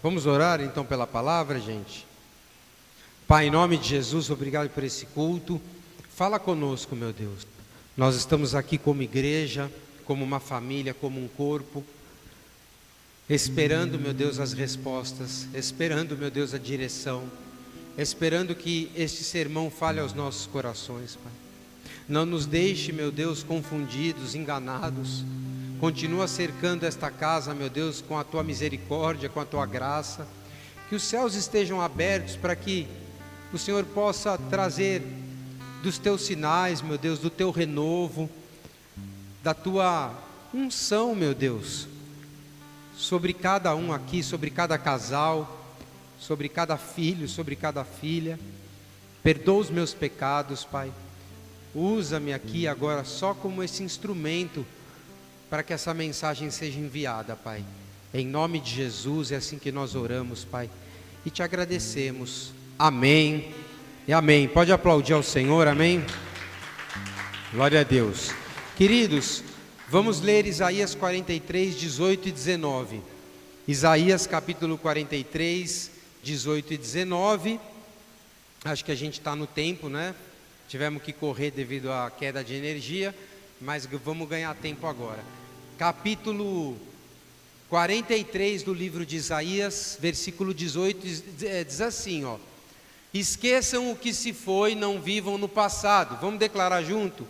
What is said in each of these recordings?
Vamos orar então pela palavra, gente? Pai, em nome de Jesus, obrigado por esse culto. Fala conosco, meu Deus. Nós estamos aqui como igreja, como uma família, como um corpo, esperando, meu Deus, as respostas, esperando, meu Deus, a direção, esperando que este sermão fale aos nossos corações, Pai. Não nos deixe, meu Deus, confundidos, enganados. Continua cercando esta casa, meu Deus, com a Tua misericórdia, com a Tua graça. Que os céus estejam abertos para que o Senhor possa trazer dos Teus sinais, meu Deus, do Teu renovo, da Tua unção, meu Deus, sobre cada um aqui, sobre cada casal, sobre cada filho, sobre cada filha. Perdoa os meus pecados, Pai. Usa-me aqui agora só como esse instrumento para que essa mensagem seja enviada, Pai. Em nome de Jesus, é assim que nós oramos, Pai, e te agradecemos. Amém e amém. Pode aplaudir ao Senhor, amém? Glória a Deus. Queridos, vamos ler Isaías 43, 18 e 19. Isaías capítulo 43, 18 e 19. Acho que a gente está no tempo, né? Tivemos que correr devido à queda de energia, mas vamos ganhar tempo agora. Capítulo 43 do livro de Isaías, versículo 18, diz assim, ó: esqueçam o que se foi, não vivam no passado. Vamos declarar junto?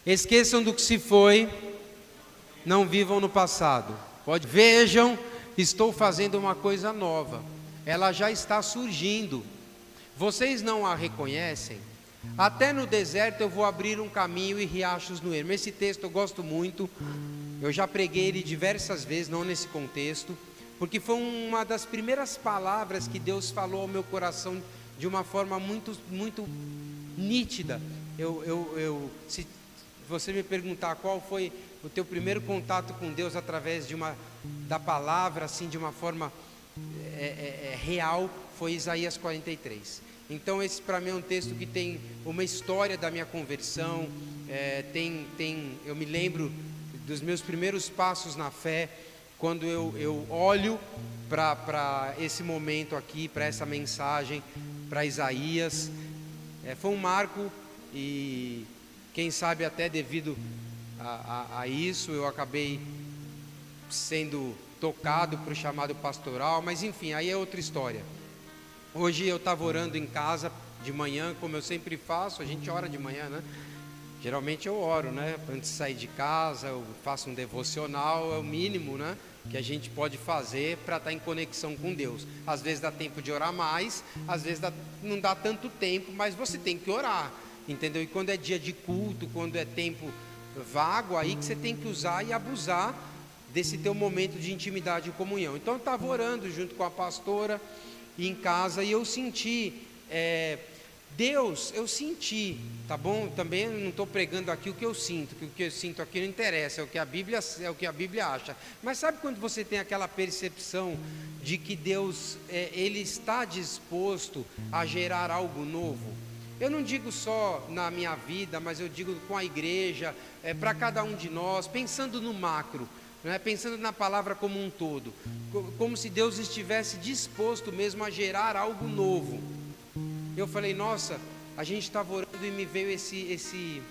Esqueçam do que se foi, não vivam no passado. Vejam, estou fazendo uma coisa nova, ela já está surgindo. Vocês não a reconhecem? Até no deserto eu vou abrir um caminho e riachos no ermo. Esse texto eu gosto muito, eu já preguei ele diversas vezes, não nesse contexto, porque foi uma das primeiras palavras que Deus falou ao meu coração de uma forma muito, muito nítida. Se você me perguntar qual foi o teu primeiro contato com Deus através da palavra, assim, de uma forma real, foi Isaías 43. Então esse para mim é um texto que tem uma história da minha conversão, eu me lembro dos meus primeiros passos na fé, quando eu olho para esse momento aqui, para essa mensagem, para Isaías. Foi um marco e quem sabe até devido a isso eu acabei sendo tocado para o chamado pastoral, mas enfim, aí é outra história. Hoje eu estava orando em casa de manhã, como eu sempre faço, a gente ora de manhã, né? Geralmente eu oro, né? Antes de sair de casa, eu faço um devocional, é o mínimo, né? Que a gente pode fazer para estar em conexão com Deus. Às vezes dá tempo de orar mais, às vezes não dá tanto tempo, mas você tem que orar, entendeu? E quando é dia de culto, quando é tempo vago, aí que você tem que usar e abusar desse teu momento de intimidade e comunhão. Então eu estava orando junto com a pastora em casa e eu senti, eu senti, tá bom? Também não estou pregando aqui o que eu sinto, que o que eu sinto aqui não interessa, é o que a Bíblia acha. Mas sabe quando você tem aquela percepção de que Deus, Ele está disposto a gerar algo novo? Eu não digo só na minha vida, mas eu digo com a igreja, para cada um de nós, pensando no macro, né? Pensando na palavra como um todo, como se Deus estivesse disposto mesmo a gerar algo novo. Eu falei, nossa, a gente estava orando e me veio esse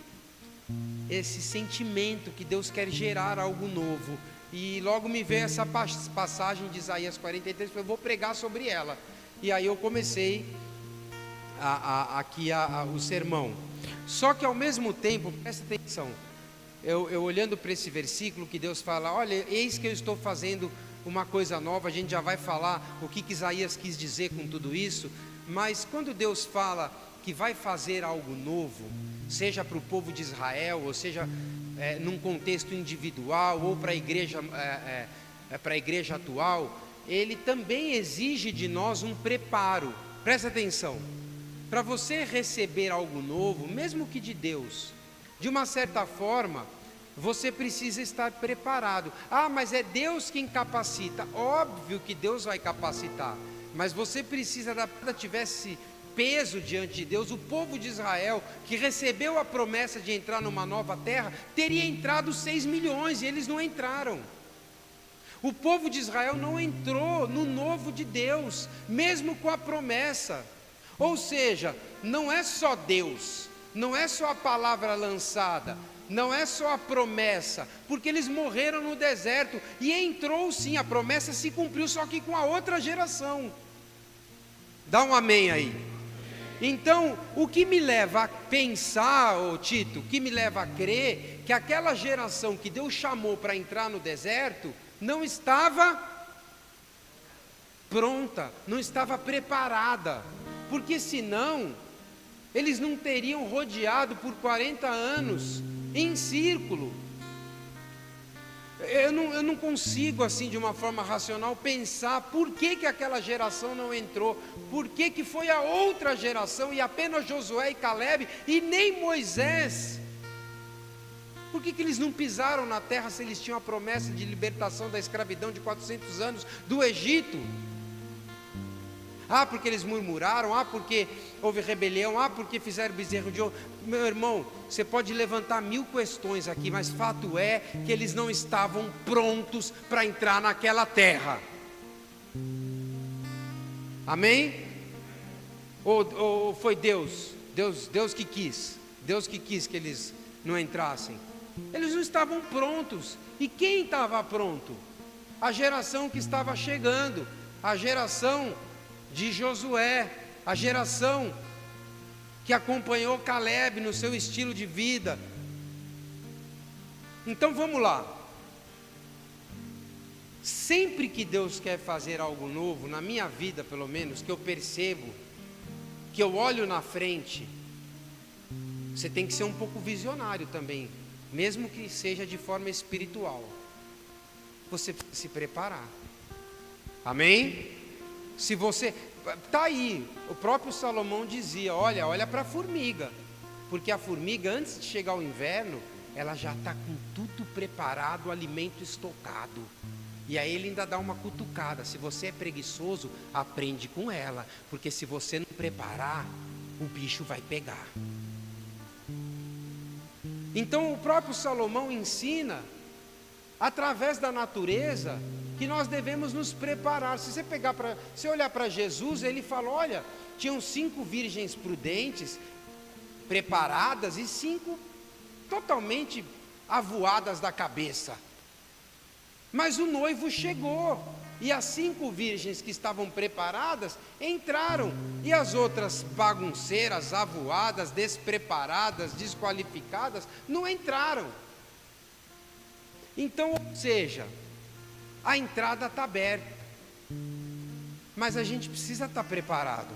sentimento que Deus quer gerar algo novo. E logo me veio essa passagem de Isaías 43, eu vou pregar sobre ela. E aí eu comecei o sermão. Só que ao mesmo tempo, presta atenção, eu olhando para esse versículo que Deus fala, olha, eis que eu estou fazendo uma coisa nova, a gente já vai falar o que Isaías quis dizer com tudo isso, mas quando Deus fala que vai fazer algo novo, seja para o povo de Israel, ou seja, num contexto individual, ou para a igreja atual, Ele também exige de nós um preparo. Presta atenção, para você receber algo novo, mesmo que de Deus, de uma certa forma, você precisa estar preparado. Ah, mas é Deus quem capacita. Óbvio que Deus vai capacitar, mas você precisa, tivesse peso diante de Deus. O povo de Israel, que recebeu a promessa de entrar numa nova terra, teria entrado 6 milhões e eles não entraram. O povo de Israel não entrou no novo de Deus, mesmo com a promessa. Ou seja, não é só Deus, não é só a palavra lançada, não é só a promessa, porque eles morreram no deserto, e entrou sim, a promessa se cumpriu, só que com a outra geração. Dá um amém aí. Então, o que me leva a pensar, Tito, o que me leva a crer, que aquela geração que Deus chamou para entrar no deserto, não estava pronta, não estava preparada, porque senão, eles não teriam rodeado por 40 anos, em círculo. Eu não consigo, assim, de uma forma racional, pensar por que aquela geração não entrou, por que foi a outra geração, e apenas Josué e Caleb, e nem Moisés. Por que eles não pisaram na terra se eles tinham a promessa de libertação da escravidão de 400 anos do Egito? Ah, porque eles murmuraram, ah, porque houve rebelião, ah, porque fizeram bezerro de ouro. Meu irmão, você pode levantar 1000 questões aqui, mas fato é que eles não estavam prontos para entrar naquela terra. Amém? Ou foi Deus que quis? Deus que quis que eles não entrassem? Eles não estavam prontos. E quem estava pronto? A geração que estava chegando, a geração de Josué, a geração que acompanhou Caleb no seu estilo de vida. Então vamos lá. Sempre que Deus quer fazer algo novo, na minha vida pelo menos, que eu percebo, que eu olho na frente, você tem que ser um pouco visionário também, mesmo que seja de forma espiritual. Você precisa se preparar. Amém? Se você, está aí, o próprio Salomão dizia, olha para a formiga, porque a formiga, antes de chegar o inverno, ela já está com tudo preparado, o alimento estocado, e aí ele ainda dá uma cutucada. Se você é preguiçoso, aprende com ela, porque se você não preparar, o bicho vai pegar. Então o próprio Salomão ensina, através da natureza, que nós devemos nos preparar. Se você olhar para Jesus, ele fala, olha, tinham 5 virgens prudentes, preparadas, e 5 totalmente avoadas da cabeça. Mas o noivo chegou, e as 5 virgens que estavam preparadas, entraram, e as outras bagunceiras, avoadas, despreparadas, desqualificadas, não entraram. Então, ou seja, a entrada está aberta, mas a gente precisa estar preparado.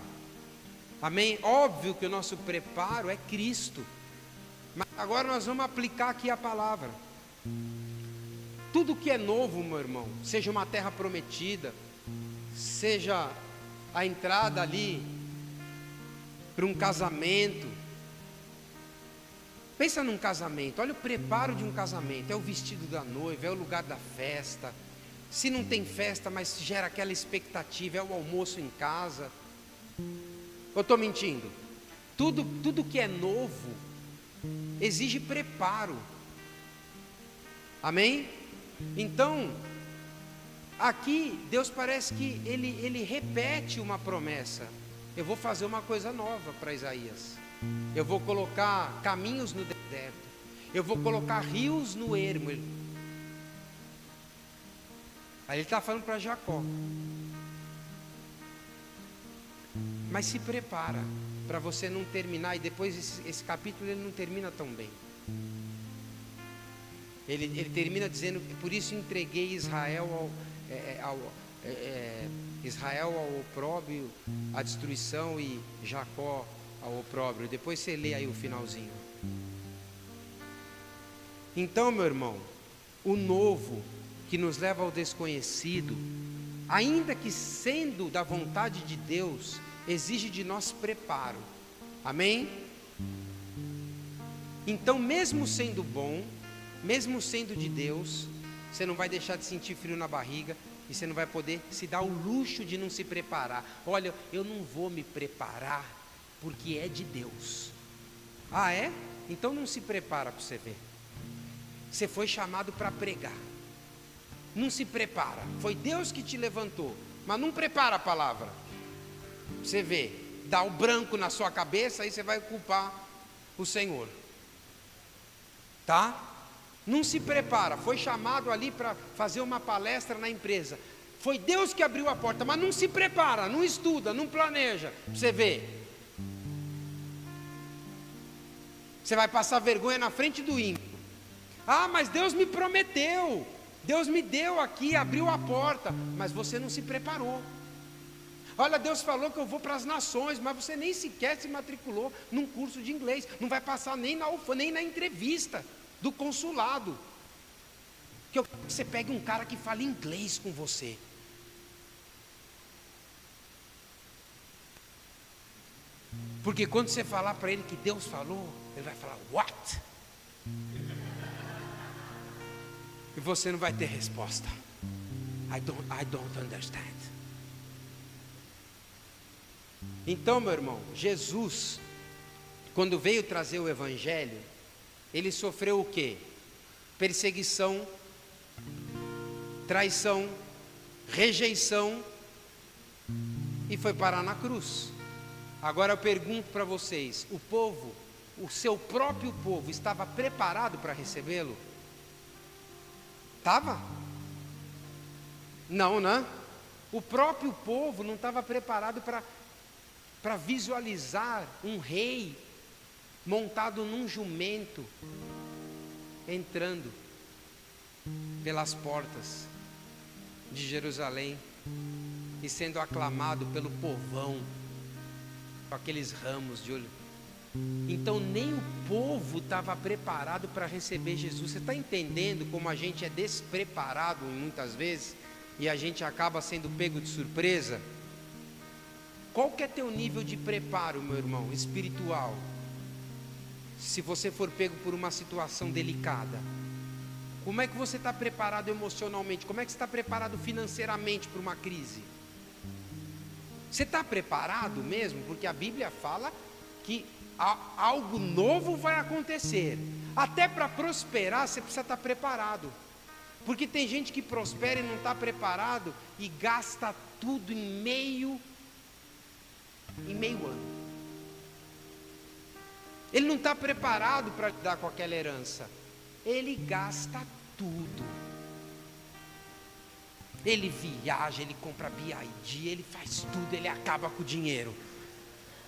Amém? Óbvio que o nosso preparo é Cristo, mas agora nós vamos aplicar aqui a palavra. Tudo que é novo, meu irmão, seja uma terra prometida, seja a entrada ali para um casamento. Pensa num casamento, olha o preparo de um casamento, é o vestido da noiva, é o lugar da festa. Se não tem festa, mas gera aquela expectativa, é o almoço em casa. Eu estou mentindo? Tudo que é novo exige preparo. Amém? Então, aqui Deus parece que ele repete uma promessa. Eu vou fazer uma coisa nova para Isaías. Eu vou colocar caminhos no deserto. Eu vou colocar rios no ermo. Aí ele está falando para Jacó. Mas se prepara para você não terminar. E depois esse capítulo ele não termina tão bem. Ele termina dizendo, por isso entreguei Israel ao opróbrio, à destruição, e Jacó ao opróbrio. Depois você lê aí o finalzinho. Então, meu irmão, o novo que nos leva ao desconhecido, ainda que sendo da vontade de Deus, exige de nós preparo. Amém? Então, mesmo sendo bom, mesmo sendo de Deus, você não vai deixar de sentir frio na barriga, e você não vai poder se dar o luxo de não se preparar. Olha, eu não vou me preparar porque é de Deus. Ah, é? Então não se prepara para você ver. Você foi chamado para pregar. não se prepara. Foi Deus que te levantou, mas não prepara a palavra. Você vê, dá o branco na sua cabeça, aí você vai culpar o Senhor. Tá? Não se prepara. Foi chamado ali para fazer uma palestra na empresa. Foi Deus que abriu a porta, mas não se prepara, não estuda, não planeja. Você vê. Você vai passar vergonha na frente do ímpio. Ah, mas Deus me prometeu. Deus me deu aqui, abriu a porta, mas você não se preparou. Olha, Deus falou que eu vou para as nações, mas você nem sequer se matriculou num curso de inglês. Não vai passar nem na entrevista do consulado. Que você pegue um cara que fale inglês com você. Porque quando você falar para ele que Deus falou, ele vai falar, what? E você não vai ter resposta. I don't understand. Então, meu irmão, Jesus, quando veio trazer o Evangelho, ele sofreu o quê? Perseguição, traição, rejeição, e foi parar na cruz. Agora eu pergunto para vocês, o povo, o seu próprio povo, estava preparado para recebê-lo? Estava? Não, né? O próprio povo não estava preparado para visualizar um rei montado num jumento, entrando pelas portas de Jerusalém e sendo aclamado pelo povão, com aqueles ramos de olho. Então nem o povo estava preparado para receber Jesus. Você está entendendo como a gente é despreparado muitas vezes e a gente acaba sendo pego de surpresa? Qual que é teu nível de preparo, meu irmão, espiritual? Se você for pego por uma situação delicada, como é que você está preparado emocionalmente? Como é que você está preparado financeiramente para uma crise? Você está preparado mesmo? Porque a Bíblia fala que algo novo vai acontecer. Até para prosperar você precisa estar preparado. Porque tem gente que prospera e não está preparado e gasta tudo em meio ano. Ele não está preparado para lidar com aquela herança. Ele gasta tudo. Ele viaja, ele compra BID, ele faz tudo, ele acaba com o dinheiro.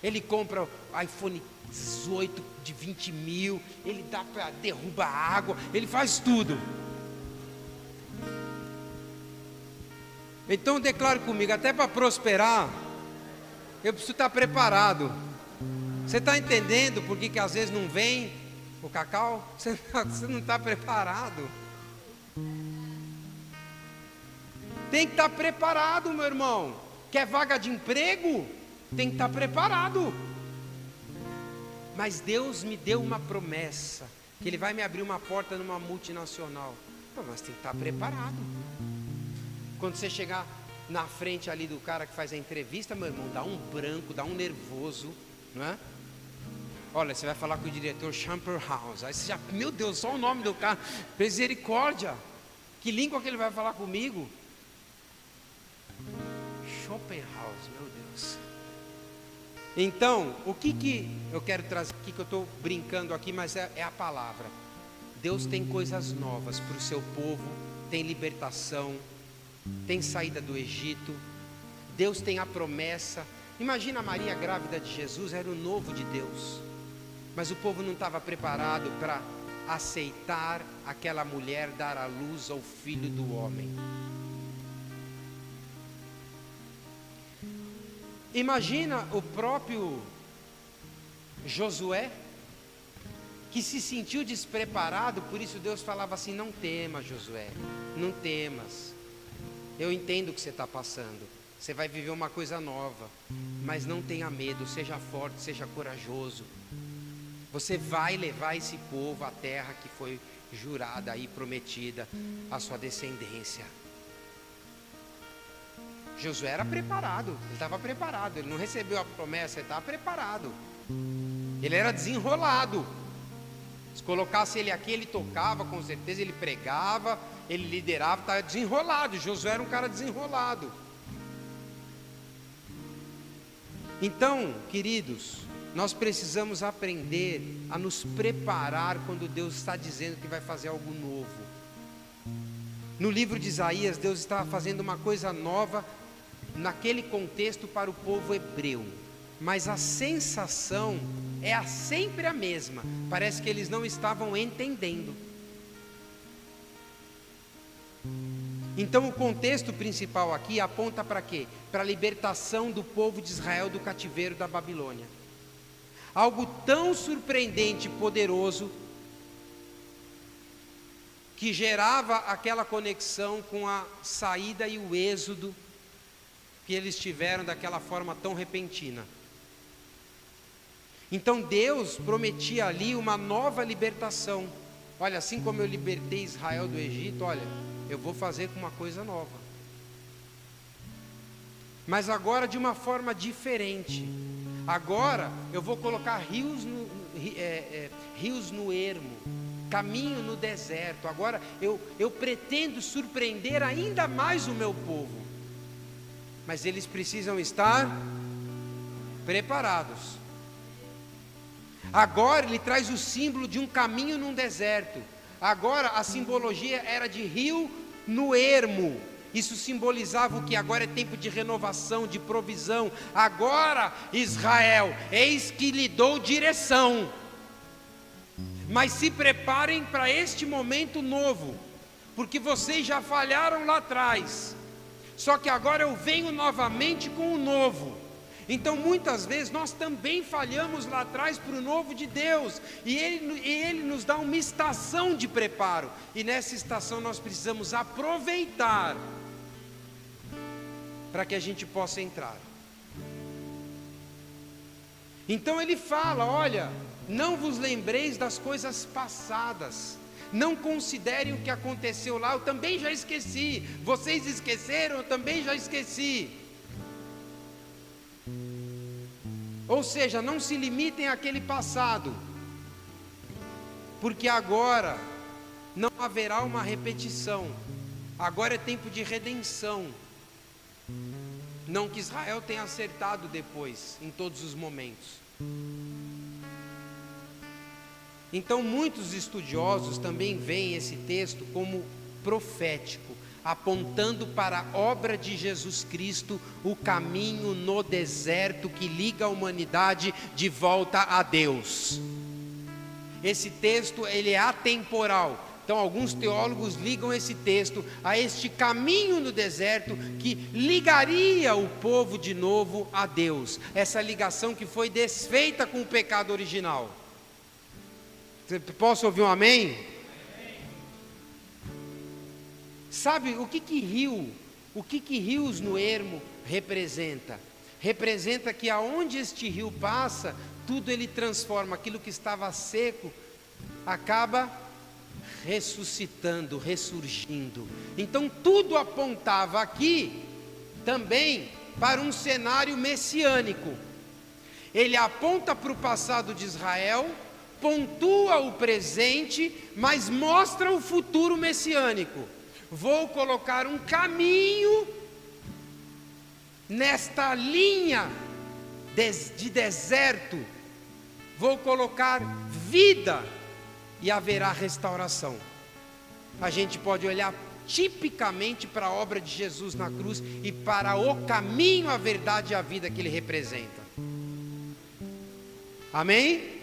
Ele compra iPhone 18 de 20 mil, ele derruba a água, ele faz tudo. Então declaro comigo, até para prosperar, eu preciso estar preparado. Você está entendendo por que às vezes não vem o cacau? Você não está preparado. Tem que estar preparado, meu irmão. Quer vaga de emprego? Tem que estar preparado. Mas Deus me deu uma promessa, que Ele vai me abrir uma porta numa multinacional. Mas tem que estar preparado. Quando você chegar na frente ali do cara que faz a entrevista, meu irmão, dá um branco, dá um nervoso, não é? Olha, você vai falar com o diretor Champerhouse. Aí você já, meu Deus, só o nome do cara, misericórdia. Que língua que ele vai falar comigo? Schopenhauer, meu Deus. Então, o que eu quero trazer aqui, que eu estou brincando aqui, mas é a palavra. Deus tem coisas novas para o seu povo, tem libertação, tem saída do Egito, Deus tem a promessa. Imagina a Maria grávida de Jesus, era o novo de Deus, mas o povo não estava preparado para aceitar aquela mulher dar à luz ao filho do homem. Imagina o próprio Josué, que se sentiu despreparado, por isso Deus falava assim: não temas, Josué, não temas, eu entendo o que você está passando, você vai viver uma coisa nova, mas não tenha medo, seja forte, seja corajoso, você vai levar esse povo à terra que foi jurada e prometida à sua descendência. Josué era preparado, ele estava preparado, ele não recebeu a promessa, ele estava preparado, ele era desenrolado. Se colocasse ele aqui, ele tocava, com certeza, ele pregava, ele liderava, estava desenrolado. Josué era um cara desenrolado. Então, queridos, nós precisamos aprender a nos preparar quando Deus está dizendo que vai fazer algo novo. No livro de Isaías, Deus estava fazendo uma coisa nova naquele contexto para o povo hebreu, mas a sensação é sempre a mesma. Parece que eles não estavam entendendo. Então o contexto principal aqui aponta para quê? Para a libertação do povo de Israel do cativeiro da Babilônia. Algo tão surpreendente e poderoso que gerava aquela conexão com a saída e o êxodo que eles tiveram daquela forma tão repentina. Então Deus prometia ali uma nova libertação. Olha, assim como eu libertei Israel do Egito, olha, eu vou fazer com uma coisa nova. Mas agora de uma forma diferente. Agora eu vou colocar rios no ermo, caminho no deserto. Agora eu pretendo surpreender ainda mais o meu povo. Mas eles precisam estar preparados. Agora ele traz o símbolo de um caminho num deserto. Agora a simbologia era de rio no ermo. Isso simbolizava o que? Agora é tempo de renovação, de provisão. Agora, Israel, eis que lhe dou direção. Mas se preparem para este momento novo, porque vocês já falharam lá atrás. Só que agora eu venho novamente com o novo. Então muitas vezes nós também falhamos lá atrás para o novo de Deus, e Ele nos dá uma estação de preparo, e nessa estação nós precisamos aproveitar, para que a gente possa entrar. Então Ele fala, olha, não vos lembreis das coisas passadas, não considerem o que aconteceu lá, eu também já esqueci, vocês esqueceram, eu também já esqueci. Ou seja, não se limitem àquele passado, porque agora não haverá uma repetição, agora é tempo de redenção. Não que Israel tenha acertado depois, em todos os momentos. Então muitos estudiosos também veem esse texto como profético, apontando para a obra de Jesus Cristo, o caminho no deserto que liga a humanidade de volta a Deus. Esse texto, ele é atemporal. Então alguns teólogos ligam esse texto a este caminho no deserto que ligaria o povo de novo a Deus. Essa ligação que foi desfeita com o pecado original. Posso ouvir um amém? Sabe o que rios no ermo representa? Representa que aonde este rio passa, tudo ele transforma, aquilo que estava seco, acaba ressuscitando, ressurgindo. Então tudo apontava aqui também para um cenário messiânico. Ele aponta para o passado de Israel, pontua o presente, mas mostra o futuro messiânico. Vou colocar um caminho nesta linha de deserto, vou colocar vida e haverá restauração. A gente pode olhar tipicamente para a obra de Jesus na cruz e para o caminho, a verdade e a vida que ele representa. Amém?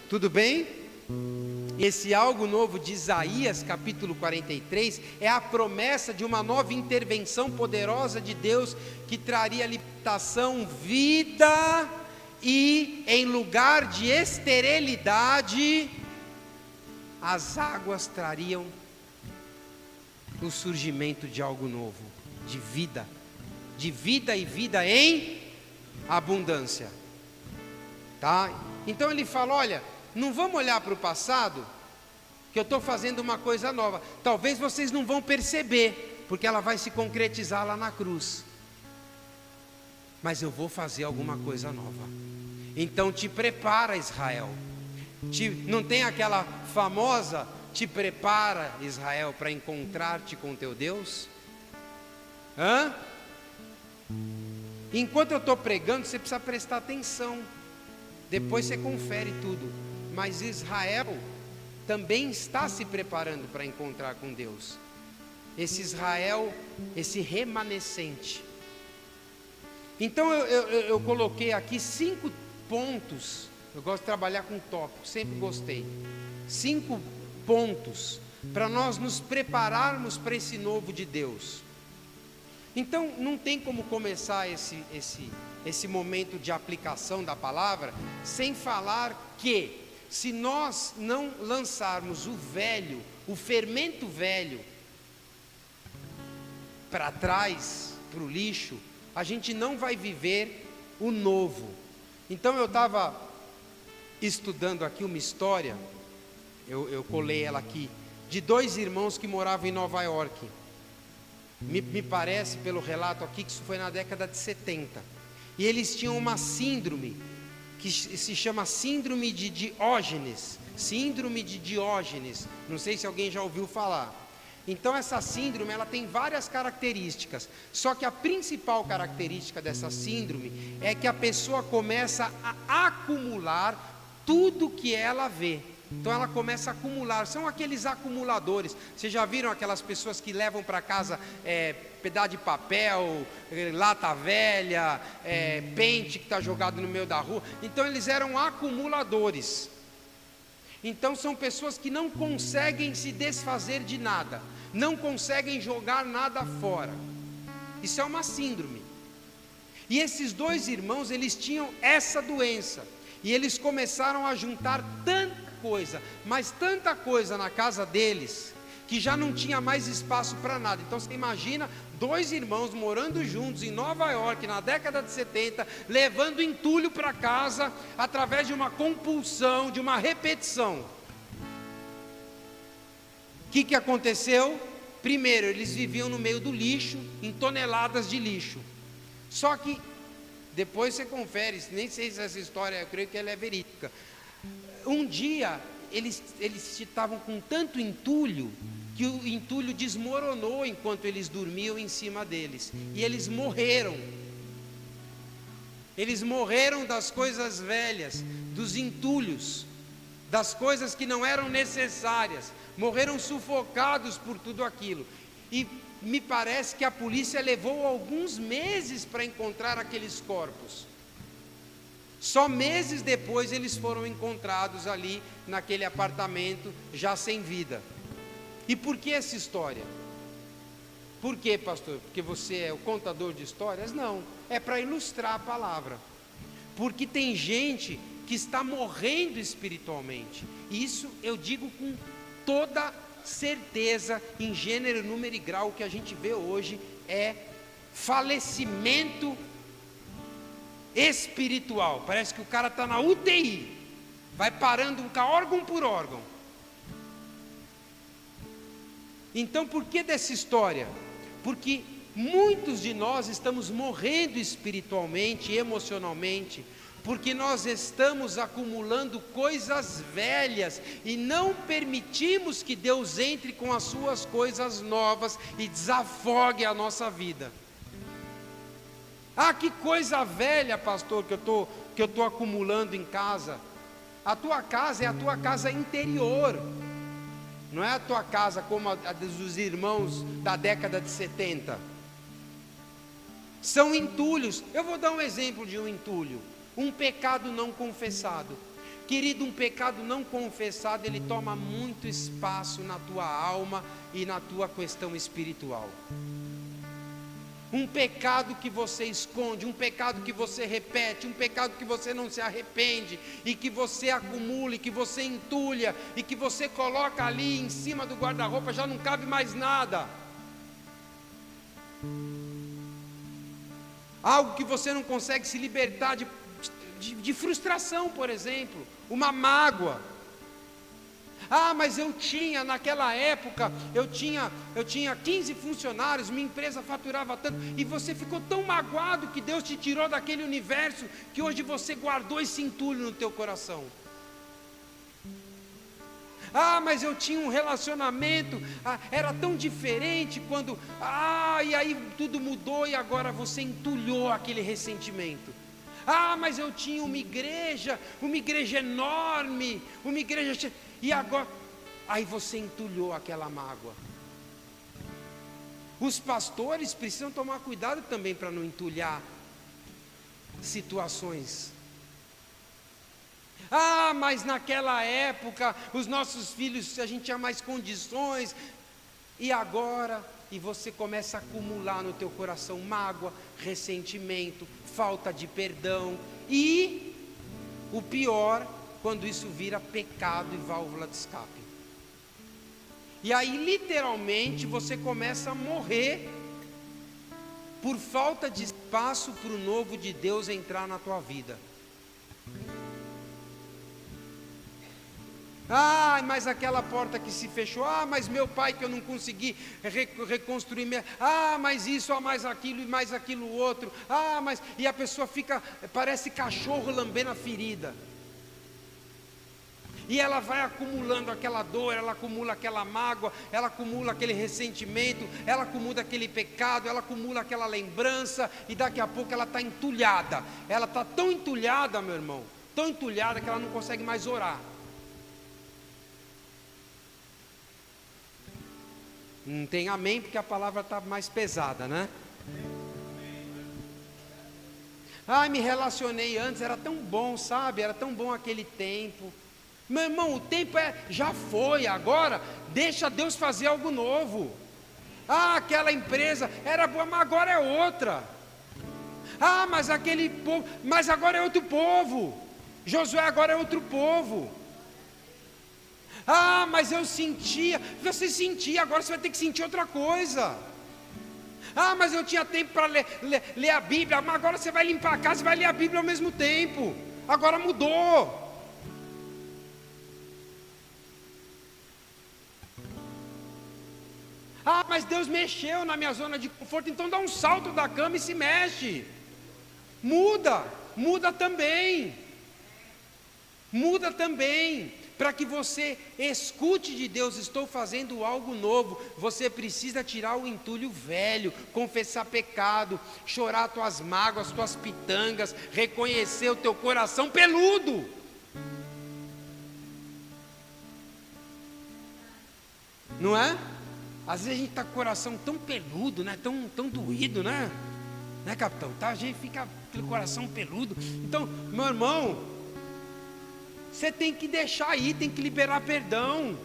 Tudo bem? Esse algo novo de Isaías capítulo 43 é a promessa de uma nova intervenção poderosa de Deus que traria libertação, vida e em lugar de esterilidade, as águas trariam o surgimento de algo novo, de vida e vida em abundância. Tá? Então ele fala, olha, não vamos olhar para o passado, que eu estou fazendo uma coisa nova. Talvez vocês não vão perceber, porque ela vai se concretizar lá na cruz. Mas eu vou fazer alguma coisa nova. Então te prepara, Israel. Não tem aquela famosa te prepara, Israel, para encontrar-te com teu Deus? Enquanto eu estou pregando, você precisa prestar atenção. Depois você confere tudo. Mas Israel também está se preparando para encontrar com Deus. Esse Israel, esse remanescente. Então eu coloquei aqui 5 pontos. Eu gosto de trabalhar com tópicos, sempre gostei. 5 pontos para nós nos prepararmos para esse novo de Deus. Então não tem como começar esse momento de aplicação da palavra sem falar que, se nós não lançarmos o velho, o fermento velho para trás, para o lixo, a gente não vai viver o novo. Então eu estava estudando aqui uma história, eu colei ela aqui, de 2 irmãos que moravam em Nova York. Me parece, pelo relato aqui, que isso foi na década de 70. E eles tinham uma síndrome, que se chama síndrome de Diógenes. Síndrome de Diógenes, não sei se alguém já ouviu falar. Então essa síndrome, ela tem várias características. Só que a principal característica dessa síndrome é que a pessoa começa a acumular tudo que ela vê. Então ela começa a acumular, são aqueles acumuladores. Vocês já viram aquelas pessoas que levam para casa pedaço de papel, lata velha, pente que está jogado no meio da rua? Então eles eram acumuladores. Então são pessoas que não conseguem se desfazer de nada, não conseguem jogar nada fora. Isso é uma síndrome. E esses 2 irmãos, eles tinham essa doença, e eles começaram a juntar tanta coisa, mas tanta coisa na casa deles, que já não tinha mais espaço para nada. Então você imagina 2 irmãos morando juntos em Nova York na década de 70, levando entulho para casa através de uma compulsão, de uma repetição. O que aconteceu? Primeiro, eles viviam no meio do lixo, em toneladas de lixo. Só que depois você confere, nem sei se essa história, eu creio que ela é verídica. Um dia eles estavam com tanto entulho que o entulho desmoronou enquanto eles dormiam em cima deles, e eles morreram. Eles morreram das coisas velhas, dos entulhos, das coisas que não eram necessárias, morreram sufocados por tudo aquilo. E me parece que a polícia levou alguns meses para encontrar aqueles corpos. Só meses depois eles foram encontrados ali naquele apartamento, já sem vida. E por que essa história? Por que, pastor? Porque você é o contador de histórias? Não, é para ilustrar a palavra. Porque tem gente que está morrendo espiritualmente. Isso eu digo com toda certeza, em gênero, número e grau. O que a gente vê hoje é falecimento espiritual. Parece que o cara está na UTI, vai parando órgão por órgão. Então por que dessa história? Porque muitos de nós estamos morrendo espiritualmente, emocionalmente, porque nós estamos acumulando coisas velhas e não permitimos que Deus entre com as suas coisas novas e desafogue a nossa vida. Ah, que coisa velha, pastor, que eu tô acumulando em casa. A tua casa é a tua casa interior, não é a tua casa como a dos irmãos da década de 70. São entulhos. Eu vou dar um exemplo de um entulho. Um pecado não confessado. Querido, um pecado não confessado, ele toma muito espaço na tua alma e na tua questão espiritual. Um pecado que você esconde, um pecado que você repete, um pecado que você não se arrepende, e que você acumula, e que você entulha, e que você coloca ali em cima do guarda-roupa, já não cabe mais nada. Algo que você não consegue se libertar de frustração, por exemplo, uma mágoa. Ah, mas naquela época, eu tinha 15 funcionários, minha empresa faturava tanto, e você ficou tão magoado que Deus te tirou daquele universo, que hoje você guardou esse entulho no teu coração. Mas eu tinha um relacionamento, era tão diferente quando, e aí tudo mudou e agora você entulhou aquele ressentimento. Mas eu tinha uma igreja enorme, e agora, aí você entulhou aquela mágoa. Os pastores precisam tomar cuidado também para não entulhar situações. Mas naquela época, os nossos filhos, a gente tinha mais condições, e agora, e você começa a acumular no teu coração mágoa, ressentimento, falta de perdão, e o pior, quando isso vira pecado e válvula de escape. E aí literalmente você começa a morrer, por falta de espaço para o novo de Deus entrar na tua vida. Mas aquela porta que se fechou, mas meu pai que eu não consegui reconstruir, mas isso, mais aquilo e mais aquilo outro, e a pessoa fica, parece cachorro lambendo a ferida, e ela vai acumulando aquela dor, ela acumula aquela mágoa, ela acumula aquele ressentimento, ela acumula aquele pecado, ela acumula aquela lembrança, e daqui a pouco ela está entulhada, ela está tão entulhada, meu irmão, tão entulhada que ela não consegue mais orar. Não tem amém, porque a palavra está mais pesada, né? Me relacionei antes, era tão bom, sabe? Era tão bom aquele tempo. Meu irmão, o tempo já foi, agora deixa Deus fazer algo novo. Aquela empresa era boa, mas agora é outra. Mas aquele povo, mas agora é outro povo. Josué agora é outro povo. Mas eu sentia, você sentia, agora você vai ter que sentir outra coisa. Mas eu tinha tempo para ler a Bíblia, mas agora você vai limpar a casa e vai ler a Bíblia ao mesmo tempo. Agora mudou. Mas Deus mexeu na minha zona de conforto, então dá um salto da cama e se mexe. Muda também. Muda também. Para que você escute de Deus, estou fazendo algo novo, você precisa tirar o entulho velho, confessar pecado, chorar tuas mágoas, tuas pitangas, reconhecer o teu coração peludo. Não é? Às vezes a gente está com o coração tão peludo, né? tão doído, né? Né, capitão? A gente fica com aquele coração peludo. Então, meu irmão, você tem que deixar aí, tem que liberar perdão.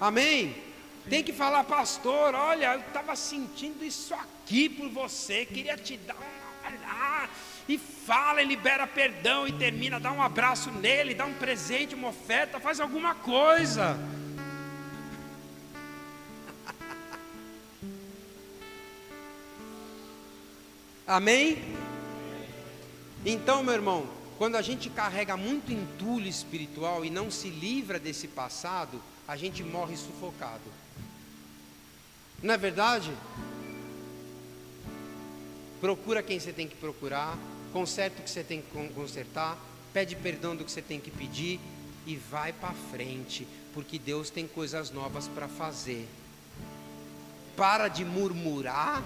Amém? Tem que falar, pastor, olha, eu estava sentindo isso aqui por você, queria te dar e fala, e libera perdão, e termina, dá um abraço nele, dá um presente, uma oferta, faz alguma coisa. Amém? Então, meu irmão, quando a gente carrega muito entulho espiritual e não se livra desse passado, a gente morre sufocado. Não é verdade? Procura quem você tem que procurar, conserta o que você tem que consertar, pede perdão do que você tem que pedir e vai para frente, porque Deus tem coisas novas para fazer. Para de murmurar,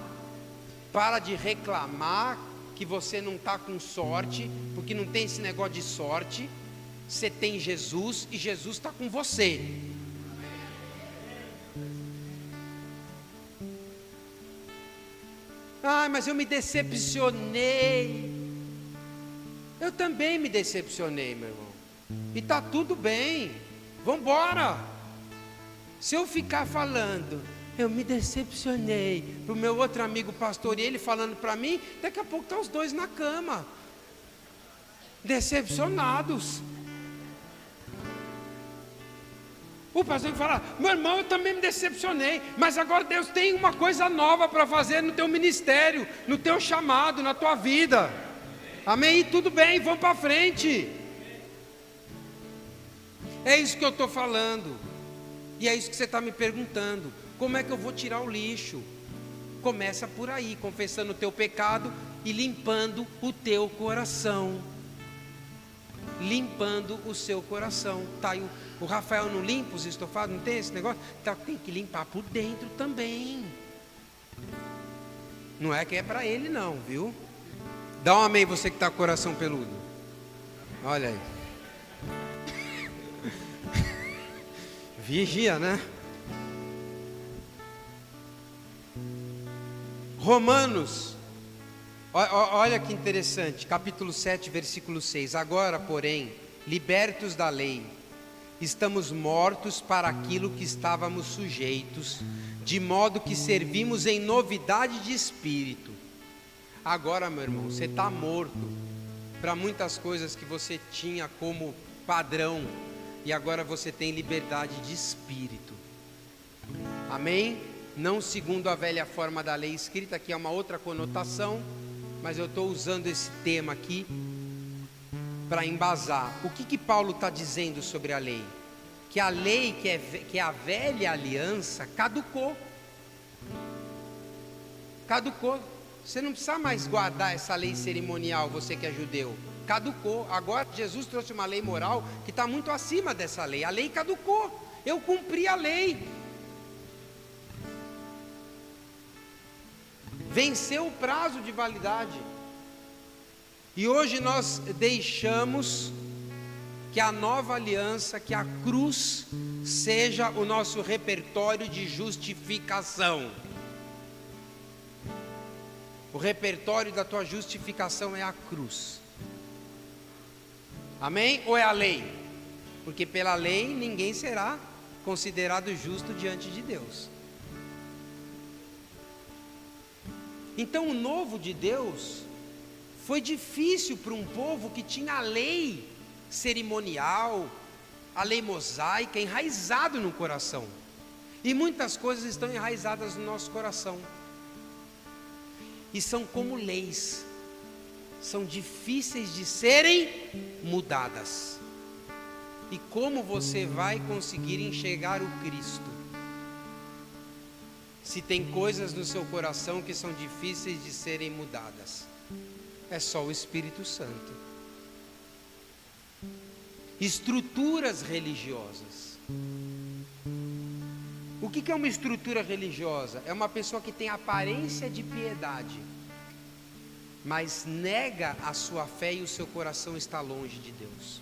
para de reclamar que você não está com sorte, porque não tem esse negócio de sorte. Você tem Jesus e Jesus está com você. Mas eu me decepcionei. Eu também me decepcionei, meu irmão. E está tudo bem. Vamos embora. Se eu ficar falando, eu me decepcionei, para o meu outro amigo pastor, e ele falando para mim, daqui a pouco estão os dois na cama, decepcionados. O pastor que fala, meu irmão, eu também me decepcionei, mas agora Deus tem uma coisa nova para fazer no teu ministério, no teu chamado, na tua vida. Amém? E tudo bem, vamos para frente. É isso que eu estou falando. E é isso que você está me perguntando. Como é que eu vou tirar o lixo? Começa por aí, confessando o teu pecado e limpando o teu coração. limpando o seu coração. Tá, o Rafael não limpa os estofados, não tem esse negócio? Então tem que limpar por dentro também. Não é que é para ele não, viu? Dá um amém você que está com o coração peludo. Olha aí. Vigia, né? Romanos, olha que interessante, capítulo 7, versículo 6. Agora, porém, libertos da lei, estamos mortos para aquilo que estávamos sujeitos, de modo que servimos em novidade de espírito. Agora, meu irmão, você está morto para muitas coisas que você tinha como padrão, e agora você tem liberdade de espírito. Amém? Não segundo a velha forma da lei escrita, que é uma outra conotação, mas eu estou usando esse tema aqui para embasar. O que Paulo está dizendo sobre a lei? Que a lei, que é a velha aliança, caducou. Caducou. Você não precisa mais guardar essa lei cerimonial, você que é judeu. Caducou. Agora Jesus trouxe uma lei moral que está muito acima dessa lei. A lei caducou. Eu cumpri a lei. Venceu o prazo de validade. E hoje nós deixamos que a nova aliança, que a cruz, seja o nosso repertório de justificação. O repertório da tua justificação é a cruz. Amém? Ou é a lei? Porque pela lei ninguém será considerado justo diante de Deus. Então o novo de Deus foi difícil para um povo que tinha a lei cerimonial, a lei mosaica enraizado no coração. E muitas coisas estão enraizadas no nosso coração. E são como leis, são difíceis de serem mudadas. E como você vai conseguir enxergar o Cristo, se tem coisas no seu coração que são difíceis de serem mudadas? É só o Espírito Santo. Estruturas religiosas. O que é uma estrutura religiosa? É uma pessoa que tem aparência de piedade, mas nega a sua fé e o seu coração está longe de Deus.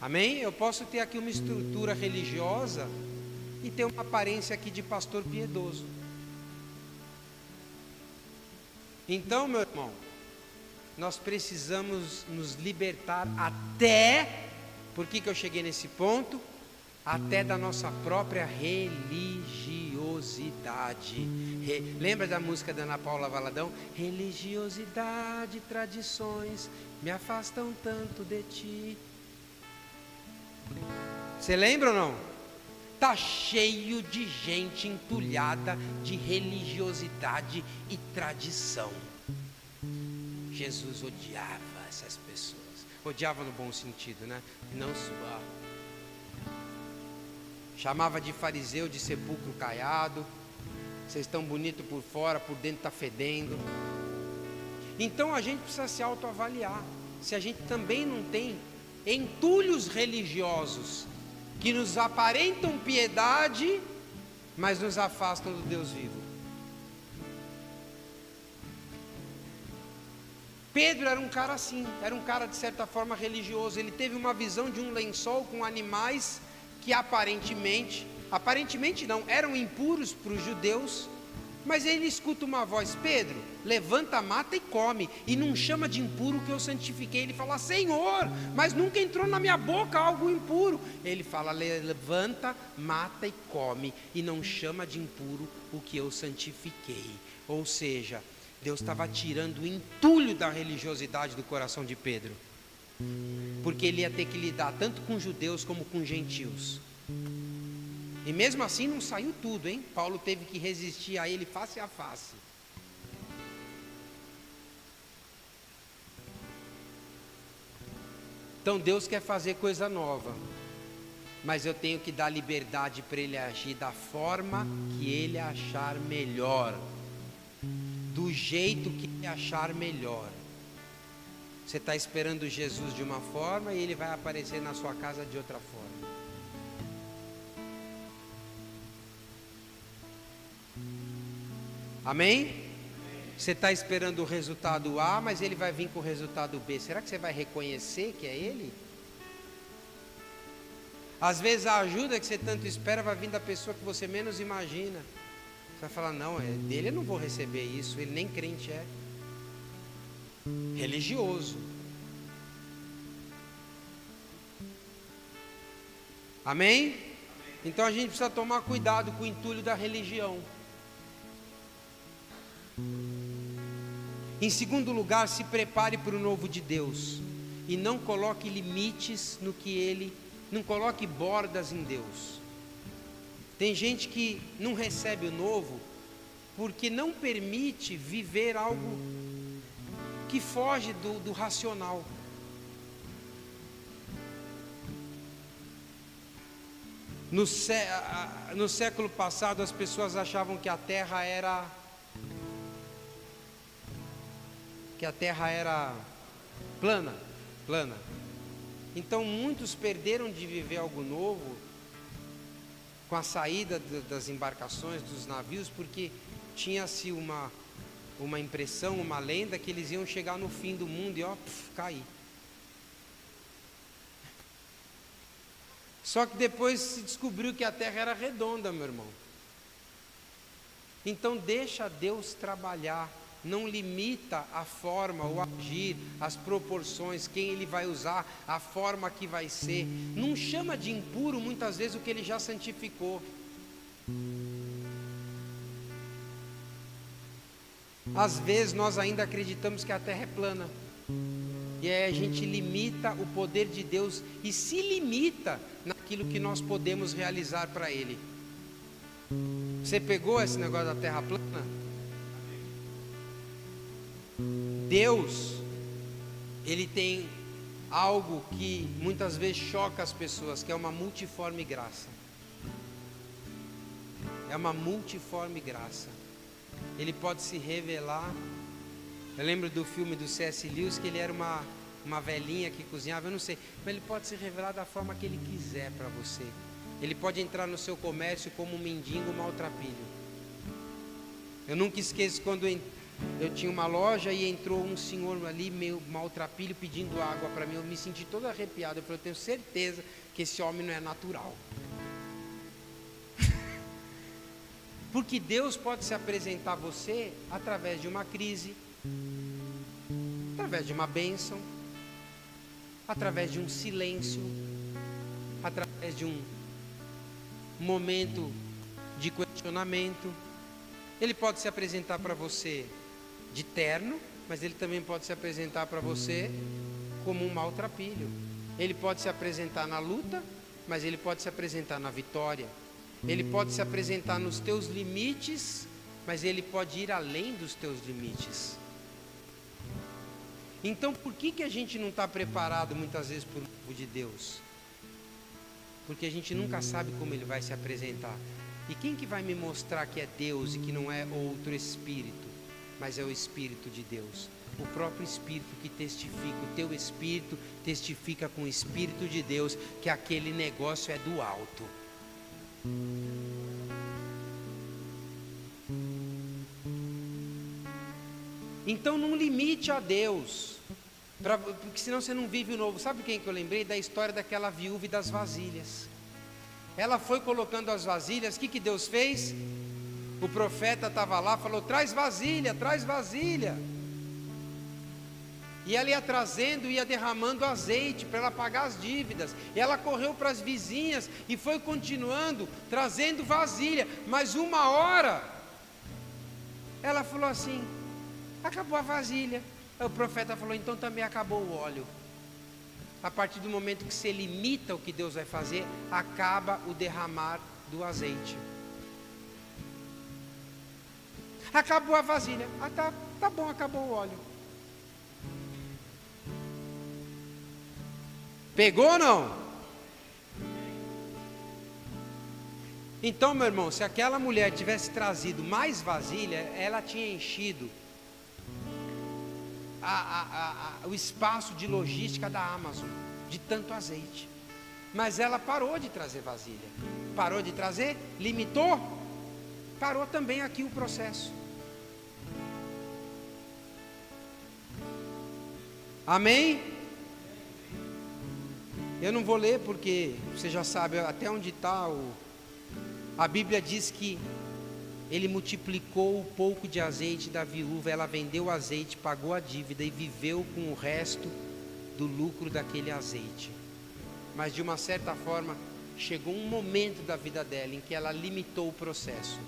Amém? Eu posso ter aqui uma estrutura religiosa e ter uma aparência aqui de pastor piedoso. Então, meu irmão, nós precisamos nos libertar até... Por que eu cheguei nesse ponto? Até da nossa própria religiosidade. Lembra da música da Ana Paula Valadão? Religiosidade, tradições me afastam tanto de ti. Você lembra ou não? Está cheio de gente entulhada de religiosidade e tradição. Jesus odiava essas pessoas. Odiava no bom sentido, né? Não suava. Chamava de fariseu de sepulcro caiado. Vocês estão bonitos por fora, por dentro está fedendo. Então a gente precisa se autoavaliar. Se a gente também não tem entulhos religiosos que nos aparentam piedade, mas nos afastam do Deus vivo. Pedro era um cara assim, era um cara de certa forma religioso. Ele teve uma visão de um lençol com animais que aparentemente não, eram impuros para os judeus. Mas ele escuta uma voz: Pedro, levanta, mata e come. E não chama de impuro que eu santifiquei. Ele fala: Senhor, mas nunca entrou na minha boca algo impuro. Ele fala: levanta, mata e come. E não chama de impuro o que eu santifiquei. Ou seja, Deus estava tirando o entulho da religiosidade do coração de Pedro, porque ele ia ter que lidar tanto com judeus como com gentios. E mesmo assim não saiu tudo, hein? Paulo teve que resistir a ele face a face. Então Deus quer fazer coisa nova, mas eu tenho que dar liberdade para ele agir da forma que ele achar melhor, do jeito que ele achar melhor. Você está esperando Jesus de uma forma e Ele vai aparecer na sua casa de outra forma. Amém? Você está esperando o resultado A, mas Ele vai vir com o resultado B. Será que você vai reconhecer que é Ele? Às vezes a ajuda que você tanto espera vai vir da pessoa que você menos imagina. Você vai falar, não, dele eu não vou receber isso, ele nem crente é. Religioso. Amém? Então a gente precisa tomar cuidado com o entulho da religião. Em segundo lugar, se prepare para o novo de Deus. E não coloque limites no que Ele... Não coloque bordas em Deus. Tem gente que não recebe o novo porque não permite viver algo que foge do racional. No século passado as pessoas achavam que a terra era plana. Então muitos perderam de viver algo novo com a saída das embarcações, dos navios, porque tinha-se uma impressão, uma lenda que eles iam chegar no fim do mundo e cair. Só que depois se descobriu que a terra era redonda, meu irmão. Então deixa Deus trabalhar. Não limita a forma, o agir, as proporções, quem Ele vai usar, a forma que vai ser. Não chama de impuro muitas vezes o que Ele já santificou. Às vezes nós ainda acreditamos que a terra é plana. E aí a gente limita o poder de Deus e se limita naquilo que nós podemos realizar para Ele. Você pegou esse negócio da terra plana? Deus, Ele tem algo que muitas vezes choca as pessoas, que é uma multiforme graça. É uma multiforme graça. Ele pode se revelar. Eu lembro do filme do C.S. Lewis, que ele era uma velhinha que cozinhava, eu não sei, mas ele pode se revelar da forma que ele quiser para você. Ele pode entrar no seu comércio como um mendigo maltrapilho. Eu nunca esqueço quando eu tinha uma loja e entrou um senhor ali meio maltrapilho pedindo água para mim. Eu me senti todo arrepiado. Eu falei, eu tenho certeza que esse homem não é natural. Porque Deus pode se apresentar a você através de uma crise, através de uma bênção, através de um silêncio, através de um momento de questionamento. Ele pode se apresentar para você de terno, mas Ele também pode se apresentar para você como um maltrapilho. Ele pode se apresentar na luta, mas Ele pode se apresentar na vitória. Ele pode se apresentar nos teus limites, mas Ele pode ir além dos teus limites. Então por que a gente não está preparado muitas vezes para o novo de Deus? Porque a gente nunca sabe como Ele vai se apresentar. E quem que vai me mostrar que é Deus e que não é outro Espírito, mas é o Espírito de Deus? O próprio Espírito que testifica, o teu Espírito testifica com o Espírito de Deus que aquele negócio é do alto. Então não limite a Deus, porque senão você não vive o novo. Sabe quem que eu lembrei? Da história daquela viúva e das vasilhas. Ela foi colocando as vasilhas, o que Deus fez? O profeta estava lá, falou, traz vasilha, traz vasilha. E ela ia trazendo, ia derramando azeite para ela pagar as dívidas. E ela correu para as vizinhas e foi continuando, trazendo vasilha. Mas uma hora, ela falou assim, acabou a vasilha. Aí o profeta falou, então também acabou o óleo. A partir do momento que você limita o que Deus vai fazer, acaba o derramar do azeite. Acabou a vasilha. Tá bom, acabou o óleo. Pegou ou não? Então, meu irmão, se aquela mulher tivesse trazido mais vasilha, ela tinha enchido o espaço de logística da Amazon, de tanto azeite. Mas ela parou de trazer vasilha. Parou de trazer, limitou, parou também aqui o processo. Amém? Eu não vou ler porque você já sabe até onde está. A Bíblia diz que ele multiplicou o pouco de azeite da viúva, ela vendeu o azeite, pagou a dívida e viveu com o resto do lucro daquele azeite. Mas de uma certa forma, chegou um momento da vida dela em que ela limitou o processo.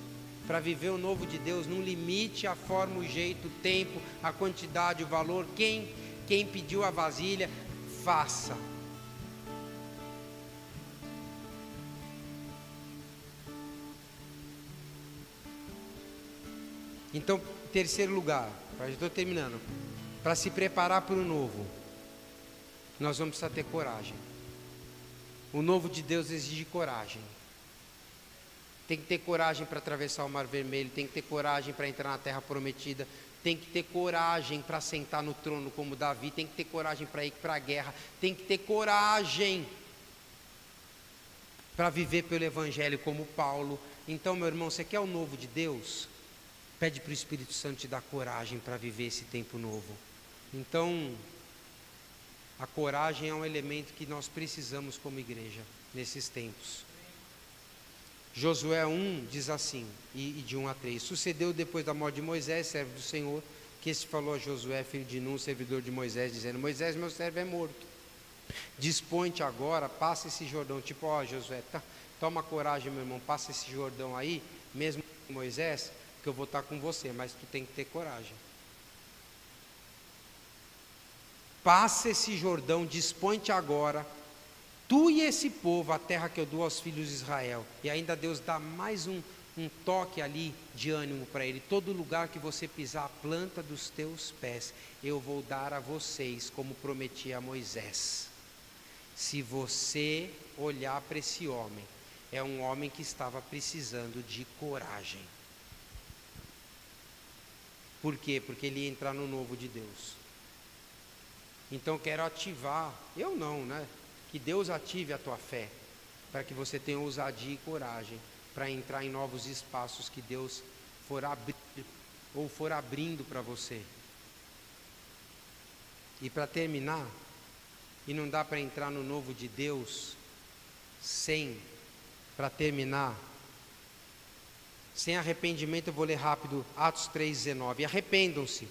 Para viver o novo de Deus, não limite a forma, o jeito, o tempo, a quantidade, o valor. Quem pediu a vasilha, faça. Então, terceiro lugar, já estou terminando. Para se preparar para o novo, nós vamos precisar ter coragem. O novo de Deus exige coragem. Tem que ter coragem para atravessar o Mar Vermelho, tem que ter coragem para entrar na Terra Prometida, tem que ter coragem para sentar no trono como Davi, tem que ter coragem para ir para a guerra, tem que ter coragem para viver pelo Evangelho como Paulo. Então, meu irmão, você quer o novo de Deus? Pede para o Espírito Santo te dar coragem para viver esse tempo novo. Então, a coragem é um elemento que nós precisamos como igreja nesses tempos. Josué 1 diz assim, e de 1 a 3: Sucedeu depois da morte de Moisés, servo do Senhor, que este falou a Josué, filho de Nun, servidor de Moisés, dizendo: Moisés, meu servo, é morto. Dispõe-te agora, passa esse Jordão. Tipo, ó, Josué, toma coragem, meu irmão, passa esse Jordão aí, mesmo Moisés, que eu vou estar com você, mas tu tem que ter coragem. Passa esse Jordão, dispõe-te agora, tu e esse povo, a terra que eu dou aos filhos de Israel. E ainda Deus dá mais um toque ali de ânimo para ele. Todo lugar que você pisar a planta dos teus pés, eu vou dar a vocês, como prometi a Moisés. Se você olhar para esse homem, é um homem que estava precisando de coragem. Por quê? Porque ele ia entrar no novo de Deus. Então quero ativar, eu não, né? Que Deus ative a tua fé, para que você tenha ousadia e coragem, para entrar em novos espaços que Deus for abrir, ou for abrindo para você. E para terminar, e não dá para entrar no novo de Deus, para terminar, sem arrependimento. Eu vou ler rápido, Atos 3,19. Arrependam-se,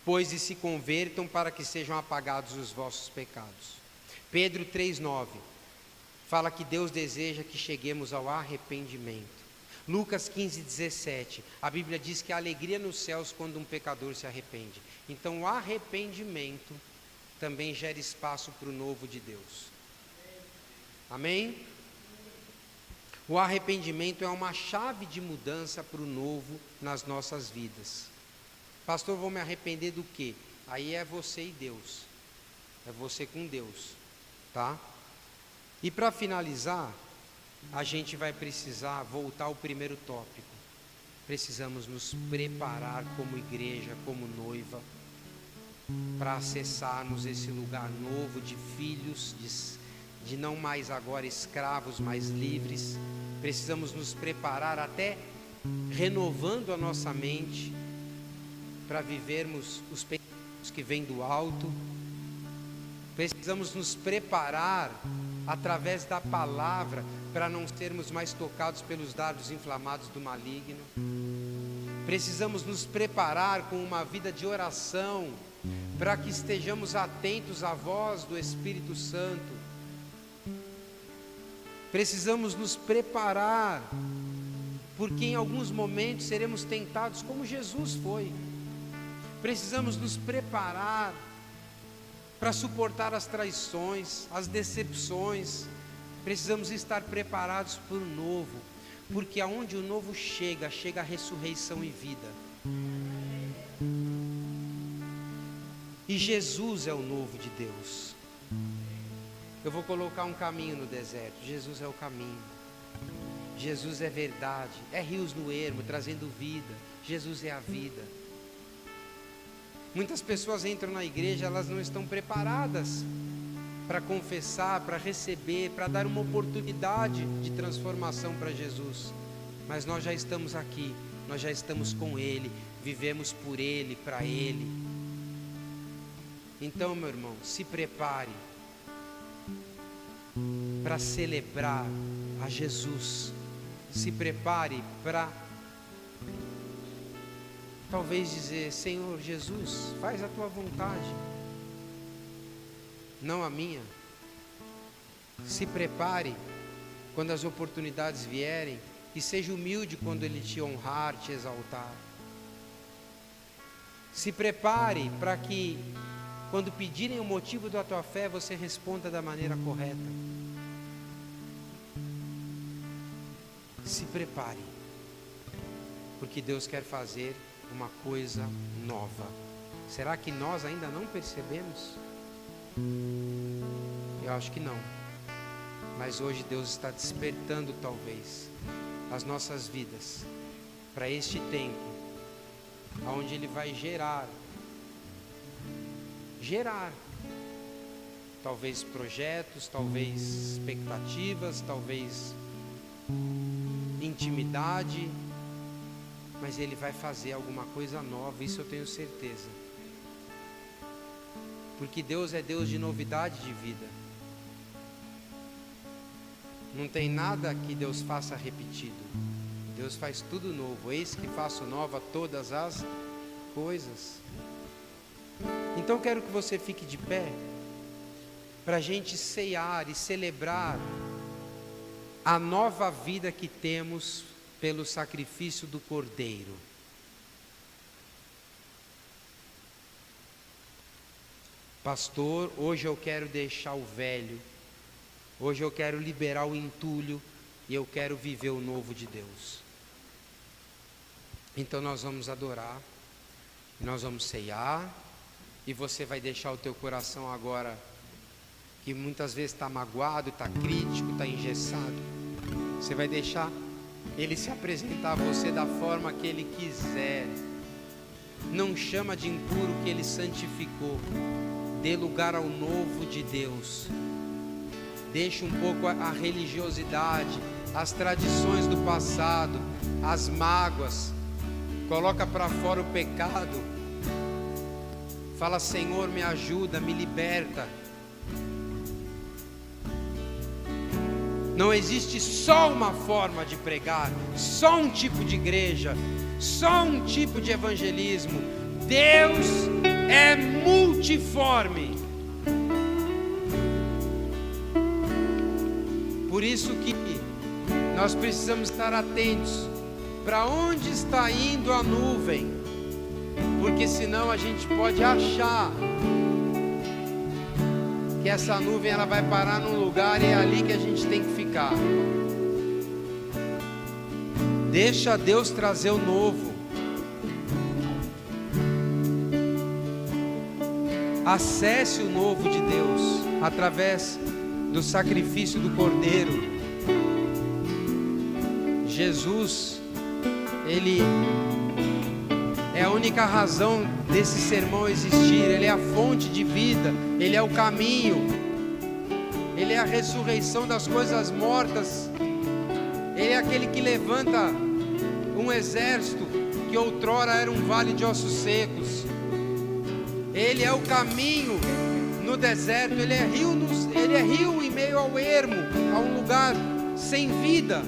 pois, e se convertam, para que sejam apagados os vossos pecados. Pedro 3,9 fala que Deus deseja que cheguemos ao arrependimento. Lucas 15,17, a Bíblia diz que há alegria nos céus quando um pecador se arrepende. Então o arrependimento também gera espaço para o novo de Deus. Amém? O arrependimento é uma chave de mudança para o novo nas nossas vidas. Pastor, vou me arrepender do quê? Aí é você e Deus. É você com Deus, tá? E para finalizar, a gente vai precisar voltar ao primeiro tópico. Precisamos nos preparar como igreja, como noiva, para acessarmos esse lugar novo de filhos, de não mais agora escravos, mas livres. Precisamos nos preparar até renovando a nossa mente, para vivermos os pensamentos que vêm do alto. Precisamos nos preparar através da palavra, para não sermos mais tocados pelos dardos inflamados do maligno. Precisamos nos preparar com uma vida de oração, para que estejamos atentos à voz do Espírito Santo. Precisamos nos preparar, porque em alguns momentos seremos tentados como Jesus foi. Precisamos nos preparar para suportar as traições, as decepções. Precisamos estar preparados para o novo, porque aonde o novo chega a ressurreição e vida. E Jesus é o novo de Deus. Eu vou colocar um caminho no deserto. Jesus é o caminho. Jesus é verdade. É rios no ermo, trazendo vida. Jesus é a vida. Muitas pessoas entram na igreja, elas não estão preparadas para confessar, para receber, para dar uma oportunidade de transformação para Jesus. Mas nós já estamos aqui, nós já estamos com Ele, vivemos por Ele, para Ele. Então, meu irmão, se prepare para celebrar a Jesus. Se prepare para talvez dizer: Senhor Jesus, faz a tua vontade, não a minha. Se prepare quando as oportunidades vierem, e seja humilde quando Ele te honrar, te exaltar. Se prepare para que, quando pedirem o motivo da tua fé, você responda da maneira correta. Se prepare, porque Deus quer fazer uma coisa nova. Será que nós ainda não percebemos? Eu acho que não. Mas hoje Deus está despertando talvez as nossas vidas para este tempo, onde Ele vai gerar talvez projetos, talvez expectativas, talvez intimidade, mas Ele vai fazer alguma coisa nova, isso eu tenho certeza. Porque Deus é Deus de novidade de vida. Não tem nada que Deus faça repetido. Deus faz tudo novo. Eis que faço nova todas as coisas. Então quero que você fique de pé, para a gente ceiar e celebrar a nova vida que temos pelo sacrifício do Cordeiro. Pastor, hoje eu quero deixar o velho, hoje eu quero liberar o entulho e eu quero viver o novo de Deus. Então nós vamos adorar, nós vamos ceiar, e você vai deixar o teu coração agora, que muitas vezes está magoado, está crítico, está engessado, você vai deixar Ele se apresentar a você da forma que Ele quiser. Não chama de impuro o que Ele santificou. Dê lugar ao novo de Deus. Deixe um pouco a religiosidade, as tradições do passado, as mágoas. Coloca para fora o pecado. Fala: Senhor, me ajuda, me liberta. Não existe só uma forma de pregar, só um tipo de igreja, só um tipo de evangelismo. Deus é multiforme. Por isso que nós precisamos estar atentos para onde está indo a nuvem, porque senão a gente pode achar que essa nuvem ela vai parar num lugar e é ali que a gente tem que ficar. Deixa Deus trazer o novo. Acesse o novo de Deus através do sacrifício do Cordeiro. Jesus, Ele é a única razão desse sermão existir. Ele é a fonte de vida, Ele é o caminho, Ele é a ressurreição das coisas mortas, Ele é aquele que levanta um exército que outrora era um vale de ossos secos. Ele é o caminho no deserto, Ele é rio em meio ao ermo, a um lugar sem vida.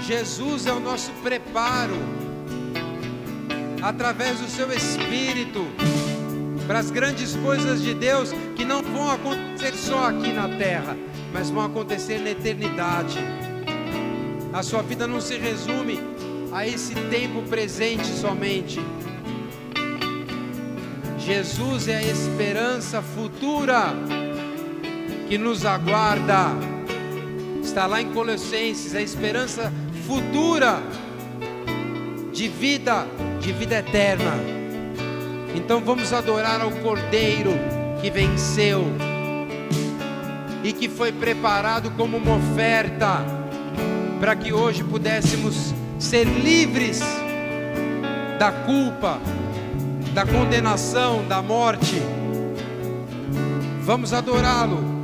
Jesus é o nosso preparo, através do seu Espírito, para as grandes coisas de Deus, que não vão acontecer só aqui na terra, mas vão acontecer na eternidade. A sua vida não se resume a esse tempo presente somente. Jesus é a esperança futura que nos aguarda. Está lá em Colossenses, a esperança futura de vida eterna. Então vamos adorar ao Cordeiro que venceu e que foi preparado como uma oferta para que hoje pudéssemos ser livres da culpa, da condenação, da morte. Vamos adorá-lo.